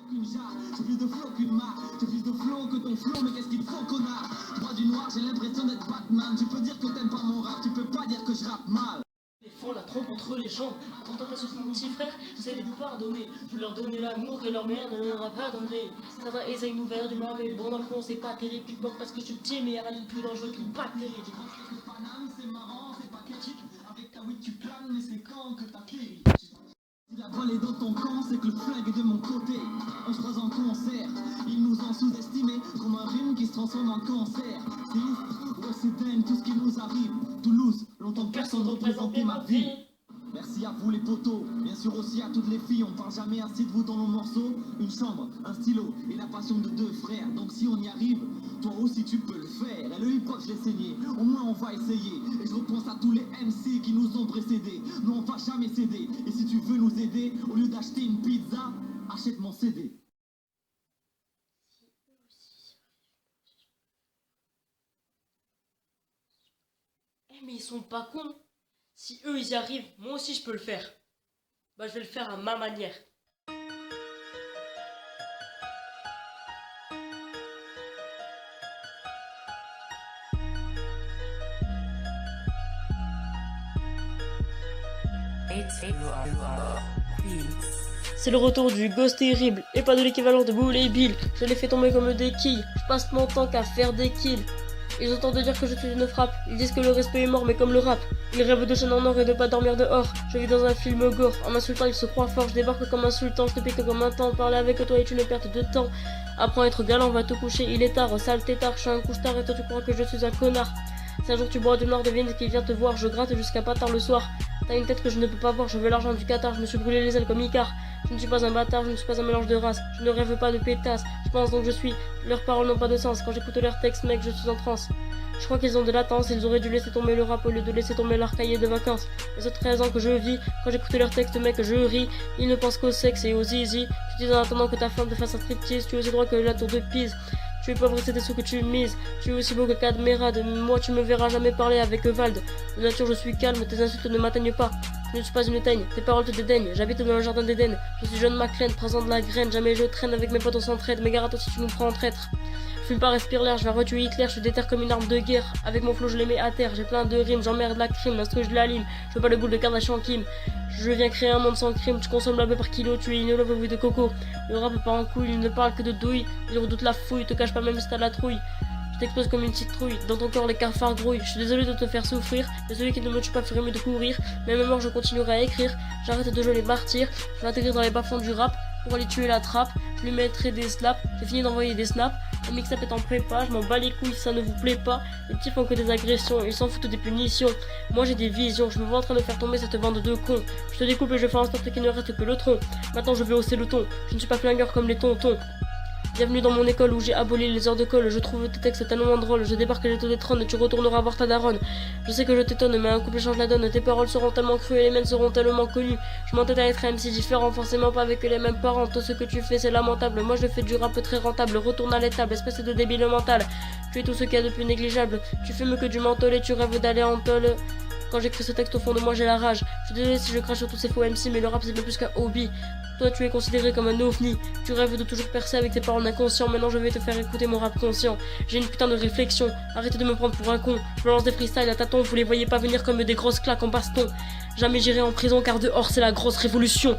Qu'une jarre, j'ai plus de flow qu'une marque, j'ai plus de flow que ton flow, mais qu'est-ce qu'il faut connard? Droit du noir, j'ai l'impression d'être Batman, tu peux dire que t'aimes pas mon rap, tu peux pas dire que je rappe mal. Les font la trompe entre les jambes, pourtant t'as souffert mon petit frère, j'essaie de vous pardonner, je veux leur donner l'amour que leur mère ne leur a pas donné. Certains essayent de nous faire du mal, mais bon dans le fond c'est pas terrible, tu te moques parce que je suis petit, mais y'a rien de plus dangereux qu'une bactérie. Paname, c'est marrant, c'est pathétique, avec ta oui tu planes, mais c'est quand que t'as péri. Si la balle est dans ton camp, c'est que le flingue est de mon côté. On se croise en concert, ils nous ont sous-estimés, comme un rhume qui se transforme en cancer. C'est ouf, ouais c'est dingue tout ce qui nous arrive. Toulouse, longtemps que personne ne représentait ma vie. Merci à vous les potos, bien sûr aussi à toutes les filles. On parle jamais assez de vous dans nos morceaux. Une chambre, un stylo et la passion de deux frères. Donc si on y arrive, toi aussi tu peux le faire. Et le hip-hop je l'ai saigné, au moins on va essayer. Et je repense à tous les MC qui nous ont précédés. Nous on va jamais céder. Et si tu veux nous aider, au lieu d'acheter une pizza, achète mon CD. Eh mais ils sont pas cons. Si eux ils y arrivent, moi aussi je peux le faire. Bah je vais le faire à ma manière. C'est le retour du Ghost terrible, et pas de l'équivalent de Bull et Bill. Je les fais tomber comme des quilles, je passe mon temps qu'à faire des kills. Ils entendent dire que je suis une frappe, ils disent que le respect est mort mais comme le rap. Ils rêvent de chaînes en or et de pas dormir dehors. Je vis dans un film gore, en m'insultant ils se croient forts. Je débarque comme insultant, je te pique comme un temps. Parler avec toi est une perte de temps. Apprends à être galant, va te coucher, il est tard, sale tétard, je suis un couche-tard et toi tu crois que je suis un connard. Si un jour tu bois du noir, devine qui vient te voir, je gratte jusqu'à pas tard le soir. T'as une tête que je ne peux pas voir, je veux l'argent du Qatar, je me suis brûlé les ailes comme Icar. Je ne suis pas un bâtard, je ne suis pas un mélange de race, je ne rêve pas de pétasse, je pense donc je suis. Leurs paroles n'ont pas de sens, quand j'écoute leurs textes mec je suis en transe. Je crois qu'ils ont de latence, ils auraient dû laisser tomber le rap au lieu de laisser tomber leur cahier de vacances. Les autres 13 ans que je vis, quand j'écoute leurs textes mec je ris, ils ne pensent qu'au sexe et aux zizi. Tu dis en attendant que ta femme te fasse un striptease, tu es aussi droit que la tour de Pise. Tu es pauvre, c'est des sous que tu mises. Tu es aussi beau que Cadmerade. Moi, tu me verras jamais parler avec Vald. De nature, je suis calme, tes insultes ne m'atteignent pas. Je ne suis pas une teigne, tes paroles te dédaignent. J'habite dans le jardin d'Éden. Je suis John McClane, présent de la graine. Jamais je traîne avec mes potes, on s'entraide. Mais gare à toi si tu nous prends en traître. Je fume pas, respire l'air, je vais retuer Hitler, je suis déterre comme une arme de guerre. Avec mon flow, je les mets à terre. J'ai plein de rimes, j'emmerde la crime. L'instru, je l'alime. Je veux pas le boule de Kardashian Kim. Je viens créer un monde sans crime, tu consommes la beuh par kilo, tu es une love au de coco. Le rap part en couille, il ne parle que de douille, il redoute la fouille, te cache pas même si t'as la trouille. Je t'explose comme une citrouille, dans ton corps les cafards grouillent. Je suis désolé de te faire souffrir, mais celui qui ne me tue pas ferait mieux de courir. Même mort je continuerai à écrire, j'arrête de jouer les martyrs. Je vais intégrer dans les bas-fonds du rap, pour aller tuer la trappe. Je lui mettrai des slaps, j'ai fini d'envoyer des snaps. Le mix-up est en prépa, je m'en bats les couilles si ça ne vous plaît pas. Les petits font que des agressions, ils s'en foutent des punitions. Moi j'ai des visions, je me vois en train de faire tomber cette bande de cons. Je te découpe et je fais en sorte qu'il ne reste que le tronc. Maintenant je vais hausser le ton, je ne suis pas flingueur comme les tontons. Bienvenue dans mon école où j'ai aboli les heures de colle. Je trouve tes textes tellement drôles. Je débarque et je te détrône et tu retourneras voir ta daronne. Je sais que je t'étonne, mais un couple change la donne. Tes paroles seront tellement crues et les miennes seront tellement connues. Je m'entête à être MC différent, forcément pas avec les mêmes parents. Tout ce que tu fais c'est lamentable. Moi je fais du rap très rentable. Retourne à l'étable, espèce de débile mental. Tu es tout ce qu'il y a de plus négligeable. Tu fumes que du menthol et tu rêves d'aller en tôle. Quand j'écris ce texte au fond de moi j'ai la rage. Je suis désolé si je crache sur tous ces faux MC, mais le rap c'est bien plus qu'un hobby. Toi tu es considéré comme un ovni. Tu rêves de toujours percer avec tes paroles inconscients. Maintenant je vais te faire écouter mon rap conscient. J'ai une putain de réflexion. Arrêtez de me prendre pour un con. Je lance des freestyles à tâtons. Vous les voyez pas venir comme des grosses claques en baston. Jamais j'irai en prison car dehors c'est la grosse révolution.